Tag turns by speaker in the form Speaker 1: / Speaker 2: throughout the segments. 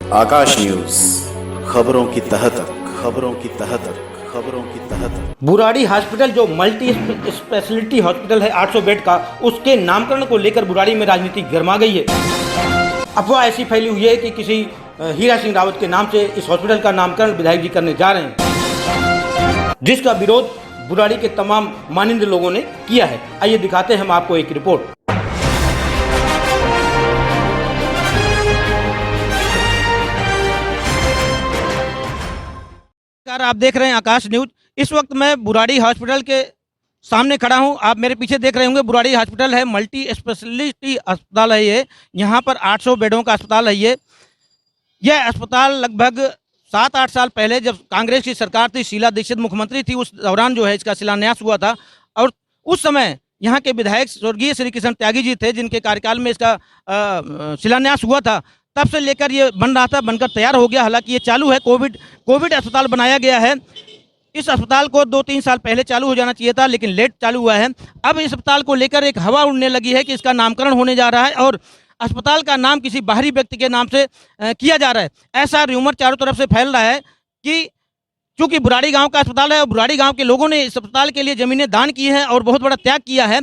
Speaker 1: आकाश news, खबरों की तह तक, खबरों की तह तक, खबरों की तह तक।
Speaker 2: बुराड़ी हॉस्पिटल जो मल्टी स्पेशलिटी हॉस्पिटल है 800 बेड का, उसके नामकरण को लेकर बुराड़ी में राजनीति गर्मा गई है। अफवाह ऐसी फैली हुई है कि किसी हीरा सिंह रावत के नाम से इस हॉस्पिटल का नामकरण विधायक जी करने जा रहे हैं, जिसका विरोध बुराड़ी के तमाम मानिंद लोगों ने किया है। आइए दिखाते हैं हम आपको एक रिपोर्ट। आप देख रहे हैं आकाश न्यूज। इस वक्त मैं बुराड़ी हॉस्पिटल के सामने खड़ा हूं। आप मेरे पीछे देख रहे होंगे, बुराड़ी हॉस्पिटल है, मल्टी स्पेशलिटी अस्पताल है ये। यहाँ पर 800 बेडों का अस्पताल है ये। यह अस्पताल लगभग 7-8 साल पहले जब कांग्रेस की सरकार थी, शीला दीक्षित मुख्यमंत्री थी, उस दौरान जो है इसका शिलान्यास हुआ था। और उस समय यहाँ के विधायक स्वर्गीय श्री कृष्ण त्यागी जी थे, जिनके कार्यकाल में इसका शिलान्यास हुआ था। तब से लेकर ये बन रहा था, बनकर तैयार हो गया। हालांकि ये चालू है, कोविड अस्पताल बनाया गया है। इस अस्पताल को 2-3 साल पहले चालू हो जाना चाहिए था, लेकिन लेट चालू हुआ है। अब इस अस्पताल को लेकर एक हवा उड़ने लगी है कि इसका नामकरण होने जा रहा है और अस्पताल का नाम किसी बाहरी व्यक्ति के नाम से किया जा रहा है। ऐसा र्यूमर चारों तरफ से फैल रहा है कि चूंकि बुराड़ी गांव का अस्पताल है और बुराड़ी गांव के लोगों ने इस अस्पताल के लिए जमीनें दान की हैं और बहुत बड़ा त्याग किया है,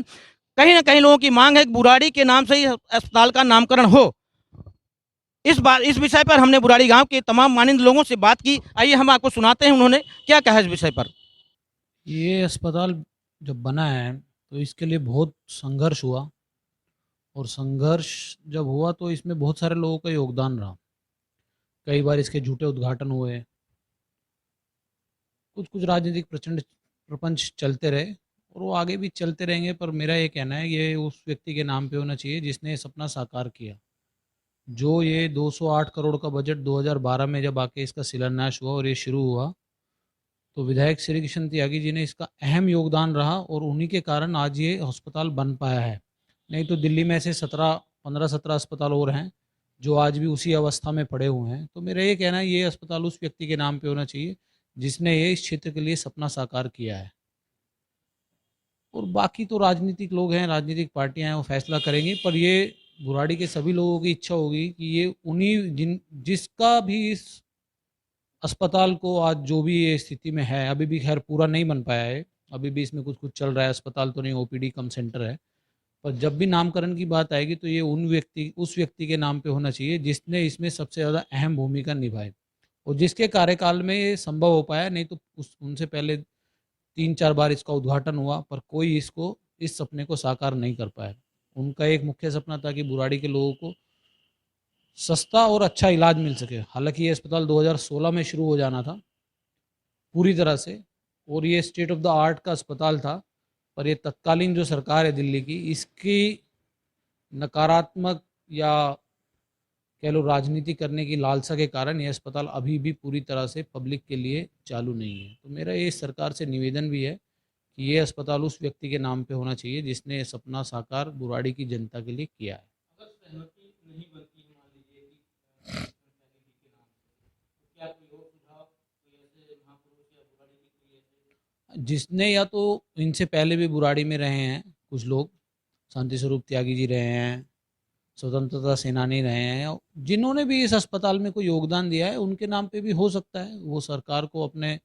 Speaker 2: कहीं ना कहीं लोगों की मांग है कि बुराड़ी के नाम से ही अस्पताल का नामकरण हो। इस विषय पर हमने बुराड़ी गांव के तमाम मानिंद लोगों से बात की। आइए हम आपको सुनाते हैं उन्होंने क्या कहा इस विषय पर।
Speaker 3: ये अस्पताल जब बना है तो इसके लिए बहुत संघर्ष हुआ, और संघर्ष जब हुआ तो इसमें बहुत सारे लोगों का योगदान रहा। कई बार इसके झूठे उद्घाटन हुए, कुछ कुछ राजनीतिक प्रचंड प्रपंच चलते रहे और वो आगे भी चलते रहेंगे। पर मेरा ये कहना है ये उस व्यक्ति के नाम पे होना चाहिए जिसने ये सपना साकार किया। जो ये 208 करोड़ का बजट 2012 में जब आके इसका शिलान्यास हुआ और ये शुरू हुआ, तो विधायक श्री कृष्ण त्यागी जी ने इसका अहम योगदान रहा और उन्हीं के कारण आज ये अस्पताल बन पाया है। नहीं तो दिल्ली में ऐसे 15-17 अस्पताल और हैं जो आज भी उसी अवस्था में पड़े हुए हैं। तो मेरा ये कहना है ये अस्पताल उस व्यक्ति के नाम पे होना चाहिए जिसने ये इस क्षेत्र के लिए सपना साकार किया है। और बाकी तो राजनीतिक लोग हैं, राजनीतिक पार्टियां हैं, वो फैसला करेंगी। पर ये बुराड़ी के सभी लोगों की इच्छा होगी कि ये उन्हीं जिसका भी इस अस्पताल को आज जो भी ये स्थिति में है, अभी भी खैर पूरा नहीं बन पाया है, अभी भी इसमें कुछ कुछ चल रहा है, अस्पताल तो नहीं, ओपीडी कम सेंटर है। पर जब भी नामकरण की बात आएगी तो ये उस व्यक्ति के नाम पे होना चाहिए जिसने इसमें सबसे ज़्यादा अहम भूमिका निभाई और जिसके कार्यकाल में ये संभव हो पाया। नहीं तो उनसे पहले 3-4 बार इसका उद्घाटन हुआ पर कोई इस सपने को साकार नहीं कर पाया। उनका एक मुख्य सपना था कि बुराड़ी के लोगों को सस्ता और अच्छा इलाज मिल सके। हालांकि ये अस्पताल 2016 में शुरू हो जाना था पूरी तरह से, और ये स्टेट ऑफ द आर्ट का अस्पताल था। पर ये तत्कालीन जो सरकार है दिल्ली की, इसकी नकारात्मक या कह लो राजनीति करने की लालसा के कारण ये अस्पताल अभी भी पूरी तरह से पब्लिक के लिए चालू नहीं है। तो मेरा ये सरकार से निवेदन भी है कि ये अस्पताल उस व्यक्ति के नाम पे होना चाहिए जिसने ये सपना साकार बुराड़ी की जनता के लिए किया है। अगर सहमति नहीं बनती है, मान लीजिए कि क्या कोई और सुझाव, कोई ऐसे महापुरुष या बुराड़ी के कोई ऐसे जिसने, या तो इनसे पहले भी बुराड़ी में रहे हैं कुछ लोग, शांति स्वरूप त्यागी जी रहे हैं, स्वतंत्रता सेनानी रहे हैं, जिन्होंने भी इस अस्पताल में कोई योगदान दिया है, उनके नाम पे भी हो सकता है। वो सरकार को अपने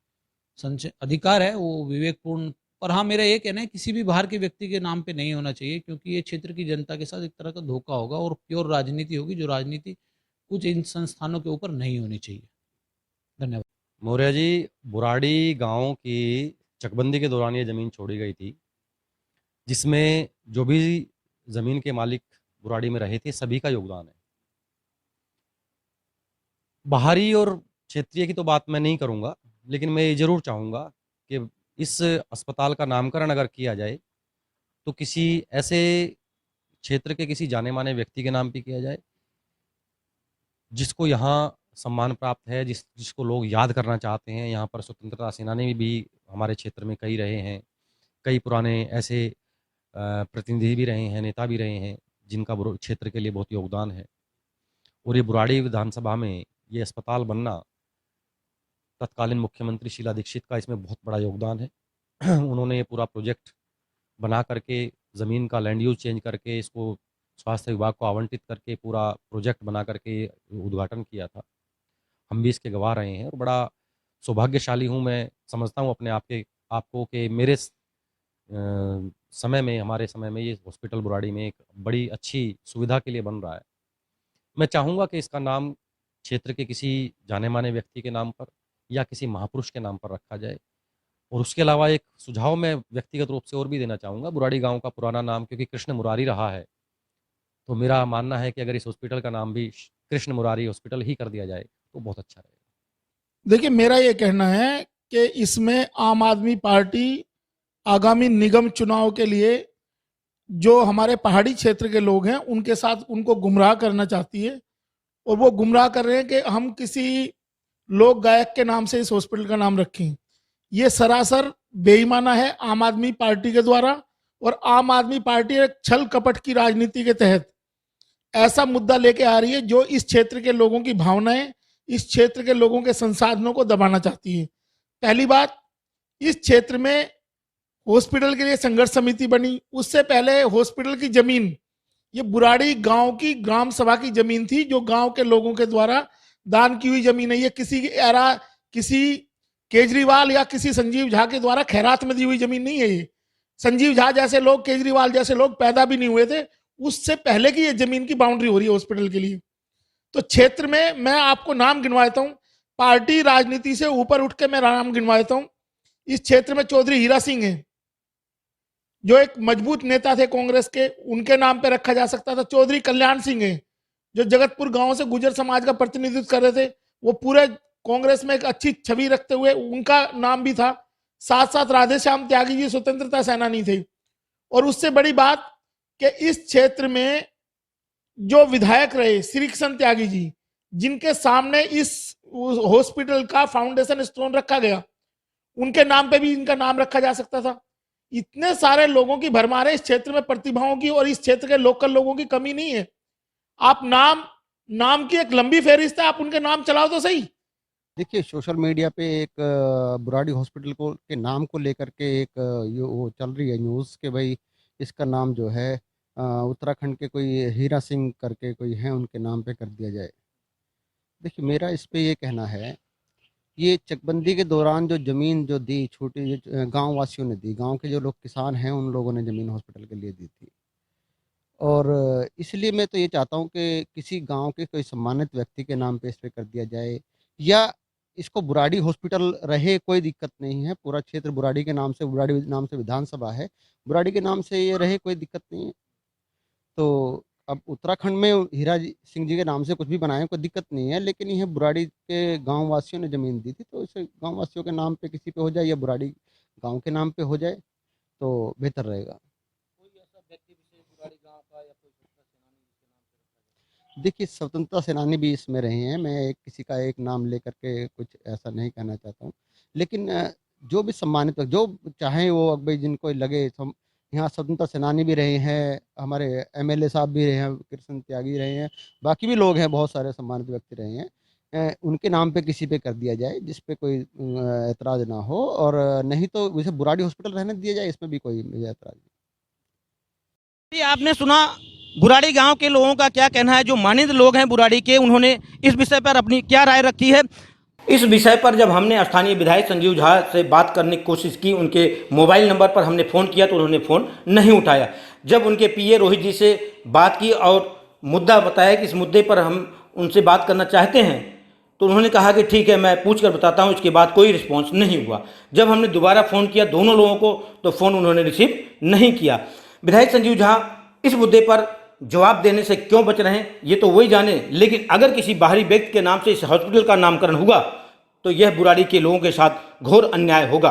Speaker 3: अधिकार है, वो विवेकपूर्ण। पर हाँ, मेरा ये कहना है किसी भी बाहर के व्यक्ति के नाम पे नहीं होना चाहिए, क्योंकि ये क्षेत्र की जनता के साथ एक तरह का धोखा होगा और प्योर राजनीति होगी, जो राजनीति कुछ इन संस्थानों के ऊपर नहीं होनी चाहिए। धन्यवाद।
Speaker 4: मौर्य जी, बुराड़ी गांव की चकबंदी के दौरान ये ज़मीन छोड़ी गई थी, जिसमें जो भी ज़मीन के मालिक बुराड़ी में रहे थे सभी का योगदान है। बाहरी और क्षेत्रीय की तो बात मैं नहीं करूंगा, लेकिन मैं ये ज़रूर चाहूँगा कि इस अस्पताल का नामकरण अगर किया जाए तो किसी ऐसे क्षेत्र के किसी जाने माने व्यक्ति के नाम पे किया जाए जिसको यहाँ सम्मान प्राप्त है, जिसको लोग याद करना चाहते हैं। यहाँ पर स्वतंत्रता सेनानी भी हमारे क्षेत्र में कई रहे हैं, कई पुराने ऐसे प्रतिनिधि भी रहे हैं, नेता भी रहे हैं जिनका क्षेत्र के लिए बहुत योगदान है। और ये बुराड़ी विधानसभा में ये अस्पताल बनना, तत्कालीन मुख्यमंत्री शीला दीक्षित का इसमें बहुत बड़ा योगदान है। उन्होंने ये पूरा प्रोजेक्ट बना करके, ज़मीन का लैंड यूज चेंज करके, इसको स्वास्थ्य विभाग को आवंटित करके पूरा प्रोजेक्ट बना करके उद्घाटन किया था। हम भी इसके गवाह रहे हैं और बड़ा सौभाग्यशाली हूँ, मैं समझता हूँ अपने आपको कि मेरे समय में, हमारे समय में ये हॉस्पिटल बुराड़ी में एक बड़ी अच्छी सुविधा के लिए बन रहा है। मैं चाहूँगा कि इसका नाम क्षेत्र के किसी जाने-माने व्यक्ति के नाम पर या किसी महापुरुष के नाम पर रखा जाए। और उसके अलावा एक सुझाव मैं व्यक्तिगत रूप से और भी देना चाहूँगा, बुराड़ी गाँव का पुराना नाम क्योंकि कृष्ण मुरारी रहा है, तो मेरा मानना है कि अगर इस हॉस्पिटल का नाम भी कृष्ण मुरारी हॉस्पिटल ही कर दिया जाए, तो बहुत अच्छा रहेगा।
Speaker 5: देखिए, मेरा ये कहना है कि इसमें आम आदमी पार्टी आगामी निगम चुनाव के लिए जो हमारे पहाड़ी क्षेत्र के लोग हैं उनके साथ उनको गुमराह करना चाहती है, और वो गुमराह कर रहे हैं कि हम किसी लोक गायक के नाम से इस हॉस्पिटल का नाम रखें। ये सरासर बेईमाना है आम आदमी पार्टी के द्वारा, और आम आदमी पार्टी एक छल कपट की राजनीति के तहत ऐसा मुद्दा लेके आ रही है जो इस क्षेत्र के लोगों की भावनाएं, इस क्षेत्र के लोगों के संसाधनों को दबाना चाहती है। पहली बात, इस क्षेत्र में हॉस्पिटल के लिए संघर्ष समिति बनी, उससे पहले हॉस्पिटल की जमीन ये बुराड़ी गांव की ग्राम सभा की जमीन थी, जो गांव के लोगों के द्वारा दान की हुई जमीन है। ये किसी केजरीवाल या किसी संजीव झा के द्वारा खैरात में दी हुई जमीन नहीं है। ये संजीव झा जैसे लोग, केजरीवाल जैसे लोग पैदा भी नहीं हुए थे, उससे पहले की ये जमीन की बाउंड्री हो रही है हॉस्पिटल के लिए। तो क्षेत्र में मैं आपको नाम गिनवाता हूं, पार्टी राजनीति से ऊपर उठ के मैं नाम गिनवाता हूं। इस क्षेत्र में चौधरी हीरा सिंह है, जो एक मजबूत नेता थे कांग्रेस के, उनके नाम पे रखा जा सकता था। चौधरी कल्याण सिंह है, जो जगतपुर गांव से गुर्जर समाज का प्रतिनिधित्व कर रहे थे, वो पूरे कांग्रेस में एक अच्छी छवि रखते हुए उनका नाम भी था। साथ साथ राधेश्याम त्यागी जी स्वतंत्रता सेनानी थे। और उससे बड़ी बात कि इस क्षेत्र में जो विधायक रहे श्री कृष्ण त्यागी जी, जिनके सामने इस हॉस्पिटल का फाउंडेशन स्टोन रखा गया, उनके नाम पे भी इनका नाम रखा जा सकता था। इतने सारे लोगों की भरमार है इस क्षेत्र में, प्रतिभाओं की, और इस क्षेत्र के लोकल लोगों की कमी नहीं है। आप नाम की एक लंबी फहरिस्त है, आप उनके नाम चलाओ तो सही।
Speaker 6: देखिए, सोशल मीडिया पे एक बुराड़ी हॉस्पिटल के नाम को लेकर के एक वो चल रही है न्यूज़ कि भाई इसका नाम जो है उत्तराखंड के कोई हीरा सिंह करके कोई है, उनके नाम पे कर दिया जाए। देखिए, मेरा इस पे ये कहना है, ये चकबंदी के दौरान जो ज़मीन जो दी, छोटी गांव वासियों ने दी, गांव के जो लोग किसान हैं उन लोगों ने ज़मीन हॉस्पिटल के लिए दी थी। और इसलिए मैं तो ये चाहता हूँ कि किसी गांव के कोई सम्मानित व्यक्ति के नाम पे इस पे कर दिया जाए, या इसको बुराड़ी हॉस्पिटल रहे, कोई दिक्कत नहीं है। पूरा क्षेत्र बुराड़ी के नाम से, बुराड़ी नाम से विधानसभा है, बुराड़ी के नाम से ये रहे, कोई दिक्कत नहीं है। तो अब उत्तराखंड में हीरा सिंह जी के नाम से कुछ भी बनाए, कोई दिक्कत नहीं है, लेकिन यह बुराड़ी के गांव वासियों ने ज़मीन दी थी, तो इसे गांव वासियों के नाम पे किसी पे हो जाए या बुराड़ी गांव के नाम पे हो जाए तो बेहतर रहेगा। देखिए, स्वतंत्रता सेनानी भी इसमें रहे हैं, मैं किसी का एक नाम लेकर के कुछ ऐसा नहीं कहना चाहता हूँ, लेकिन जो भी सम्मानित, जो चाहे वो भाई जिनको लगे, यहाँ स्वतंत्रता सेनानी भी रहे हैं, हमारे एमएलए साहब भी रहे हैं, कृष्ण त्यागी रहे हैं, बाकी भी लोग हैं, बहुत सारे सम्मानित व्यक्ति रहे हैं, उनके नाम पे किसी पे कर दिया जाए जिस पे कोई एतराज़ ना हो, और नहीं तो वैसे बुराड़ी हॉस्पिटल रहने दिया जाए, इसमें भी कोई एतराज़ नहीं।
Speaker 2: आपने सुना बुराड़ी गांव के लोगों का क्या कहना है। जो मानिंद लोग हैं बुराड़ी के, उन्होंने इस विषय पर अपनी क्या राय रखी है। इस विषय पर जब हमने स्थानीय विधायक संजीव झा से बात करने की कोशिश की, उनके मोबाइल नंबर पर हमने फ़ोन किया तो उन्होंने फ़ोन नहीं उठाया। जब उनके पीए रोहित जी से बात की और मुद्दा बताया कि इस मुद्दे पर हम उनसे बात करना चाहते हैं, तो उन्होंने कहा कि ठीक है, मैं पूछ कर बताता हूँ। इसके बाद कोई रिस्पॉन्स नहीं हुआ। जब हमने दोबारा फ़ोन किया दोनों लोगों को, तो फ़ोन उन्होंने रिसीव नहीं किया। विधायक संजीव झा इस मुद्दे पर जवाब देने से क्यों बच रहे हैं ये तो वही जाने, लेकिन अगर किसी बाहरी व्यक्ति के नाम से इस हॉस्पिटल का नामकरण हुआ तो यह बुराड़ी के लोगों के साथ घोर अन्याय होगा।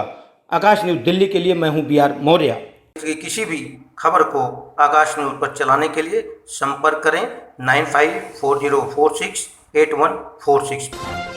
Speaker 2: आकाश न्यूज़ दिल्ली के लिए मैं हूं BR मौर्य। किसी भी खबर को आकाश न्यूज़ पर चलाने के लिए संपर्क करें 9540468146।